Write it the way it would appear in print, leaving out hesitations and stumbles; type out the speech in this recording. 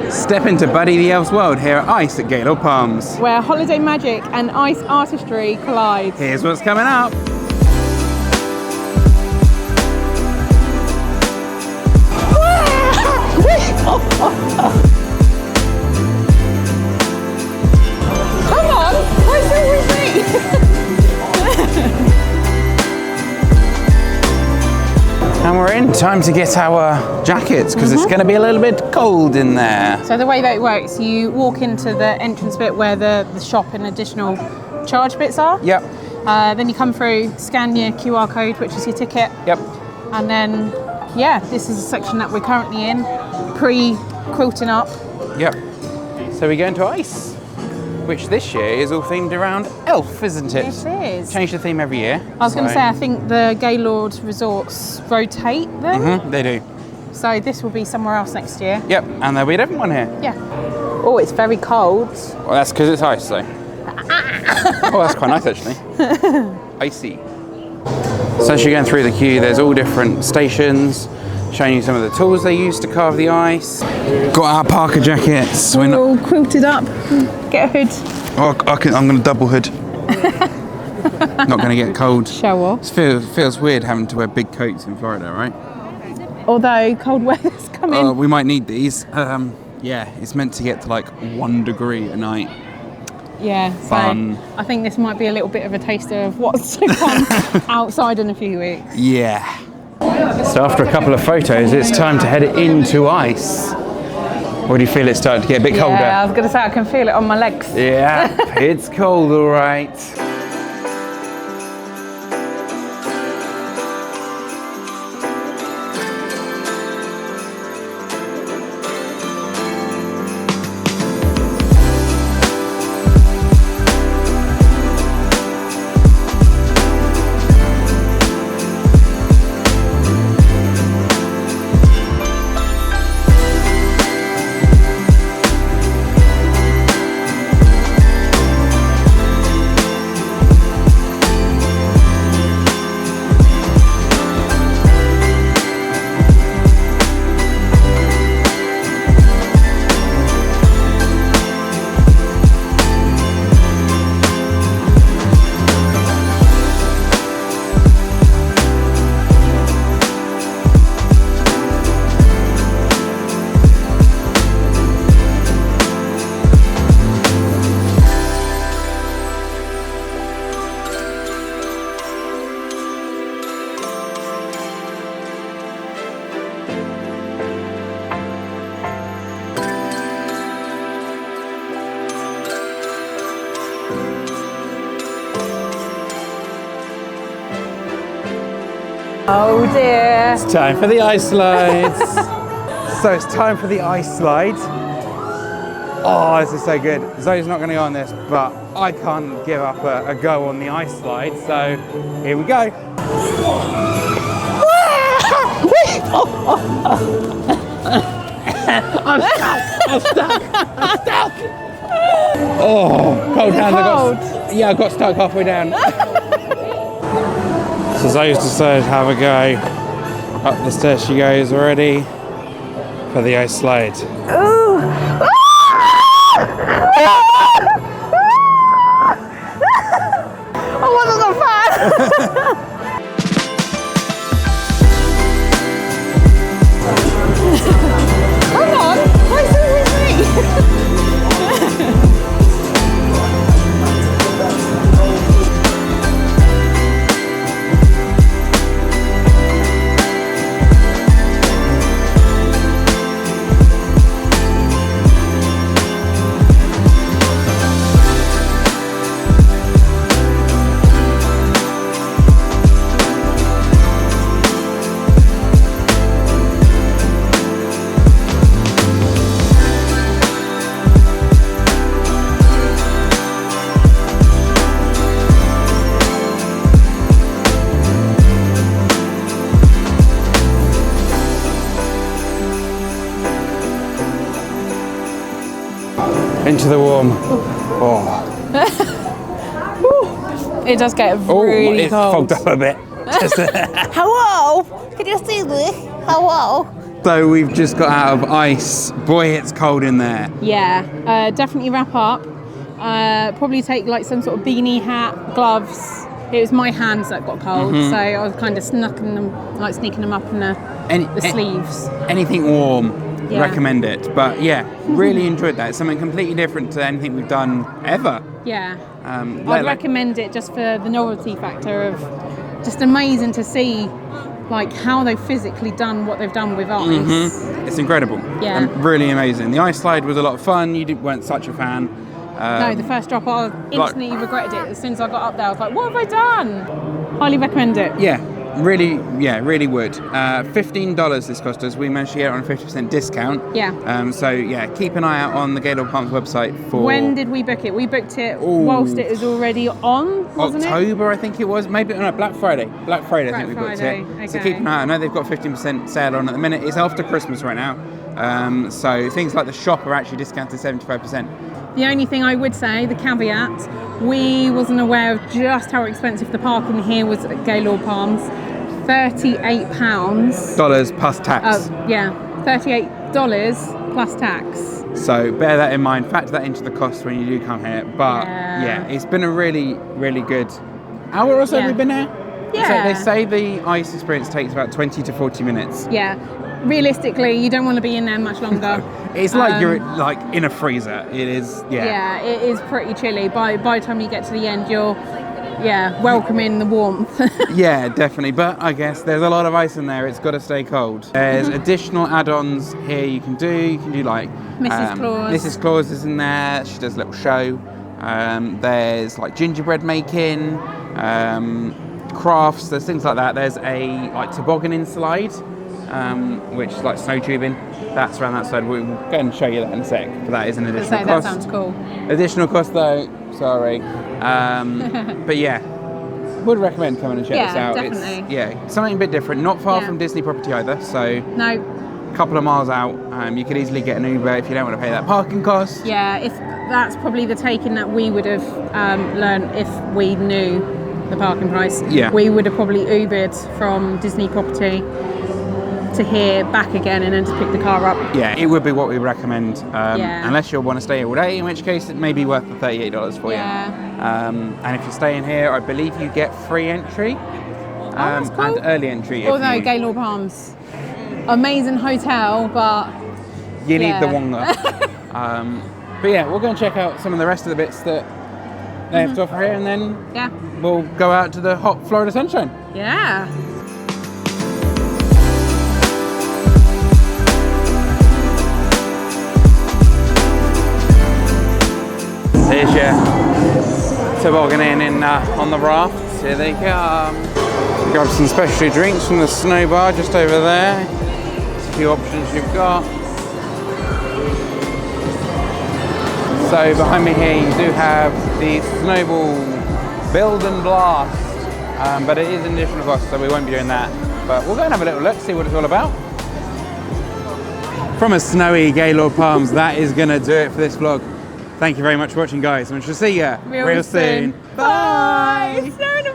Step into Buddy the Elf's world here at Ice at Gaylord Palms. Where holiday magic and ice artistry collide. Here's what's coming up. Come on! Where's me? And we're in. Time to get our jackets because it's going to be a little bit cold in there. So the way that it works, you walk into the entrance bit where the shop and additional charge bits are. Yep. Then you come through, scan your QR code, which is your ticket. Yep. And then, yeah, this is a section that we're currently in, pre-quilting up. Yep. So we go into Ice, which this year is all themed around elf, isn't it? It is. Change the theme every year. I was going to say, I think the Gaylord resorts rotate them. They do. So this will be somewhere else next year. Yep, and there'll be a different one here. Yeah. Oh, it's very cold. Well, that's because it's ice, though. Oh, that's quite nice, actually. Icy. So as you're going through the queue, there's all different stations, showing you some of the tools they use to carve the ice. Got our parka jackets. We're all quilted up. Get a hood. Oh, I'm going to double hood. Not going to get cold. Show off. It feels weird having to wear big coats in Florida, right? Although cold weather's coming. We might need these. Yeah, it's meant to get to like 1 degree at night. Yeah, Fun. So I think this might be a little bit of a taster of what's to come outside in a few weeks. Yeah. So after a couple of photos, it's time to head into Ice. Or do you feel it's starting to get a bit colder? Yeah, I was going to say I can feel it on my legs. Yeah, it's cold, all right. Oh dear. It's time for the ice slides. So it's time for the ice slide. Oh, this is so good. Zoe's not going to go on this, but I can't give up a go on the ice slide. So here we go. I'm stuck. Oh, cold hands. I got stuck halfway down. So Zoe's decided to have a go. Up the stairs she goes already for the ice slide. Ooh. I wasn't a fan. Come on, why so with me? Into the warm. Oh. It does get really it's cold. fogged up a bit. Hello? Can you see me? Hello? So we've just got out of ice. Boy, it's cold in there. Yeah, definitely wrap up. Probably take like some sort of beanie, hat, gloves. It was my hands that got cold, so I was kind of sneaking them up in the sleeves. Anything warm, Yeah. recommend it. But yeah, really enjoyed that. It's something completely different to anything we've done ever. Yeah, I'd recommend it just for the novelty factor of just amazing to see like how they've physically done what they've done with ice. It's incredible. Yeah. Really amazing. The ice slide was a lot of fun. You weren't such a fan. No, the first drop, I instantly regretted it. As soon as I got up there, I was like, what have I done? Highly recommend it. Yeah, really would. $15 this cost us. We managed to get it on a 50% discount. Yeah. So yeah, keep an eye out on the Gaylord Palms website for... When did we book it? We booked it whilst it was already on, wasn't October, I think it was. Maybe, no, Black Friday. I think we booked it. Okay. So keep an eye out. I know they've got 15% sale on at the minute. It's after Christmas right now. So things like the shop are actually discounted 75%. The only thing I would say, the caveat, we wasn't aware of just how expensive the parking here was at Gaylord Palms. £38. Dollars plus tax. Yeah, $38 plus tax. So bear that in mind, factor that into the cost when you do come here. But yeah, it's been a really, really good hour or so we've been here. Yeah. So they say the ice experience takes about 20 to 40 minutes. Yeah. Realistically, you don't want to be in there much longer. It's like you're like in a freezer. It is, Yeah, it is pretty chilly. By the time you get to the end, you're welcoming the warmth. Yeah, definitely. But I guess there's a lot of ice in there. It's got to stay cold. There's additional add-ons here you can do. You can do like Mrs. Claus. Mrs. Claus is in there. She does a little show. There's like gingerbread making, crafts. There's things like that. There's a like tobogganing slide, which is like snow tubing. That's around that side. We'll go and show you that in a sec. But that is an additional cost. That sounds cool. Additional cost though. Sorry. But yeah, would recommend coming and check this out. Definitely. It's something a bit different. Not far from Disney property either. So no. A couple of miles out. You could easily get an Uber if you don't want to pay that parking cost. Yeah, if that's probably the taking that we would have learned if we knew the parking price. Yeah. We would have probably Ubered from Disney property to here, back again, and then to pick the car up. Yeah, it would be what we recommend. Unless you'll want to stay all day, in which case it may be worth the $38 for you. And if you're staying here, I believe you get free entry that's cool. and early entry. Although Gaylord Palms, amazing hotel, but you need the Wonga. But yeah, we'll go and check out some of the rest of the bits that they have to offer here, and then we'll go out to the hot Florida sunshine. Yeah. There's your tobogganing on the rafts. Here they come. Grab some specialty drinks from the snow bar just over there. There's a few options you've got. So behind me here you do have the Snowball Build and Blast, but it is an additional cost, so we won't be doing that. But we'll go and have a little look, see what it's all about. From a snowy Gaylord Palms, that is going to do it for this vlog. Thank you very much for watching, guys, and we shall see you real soon. Bye! It's snowing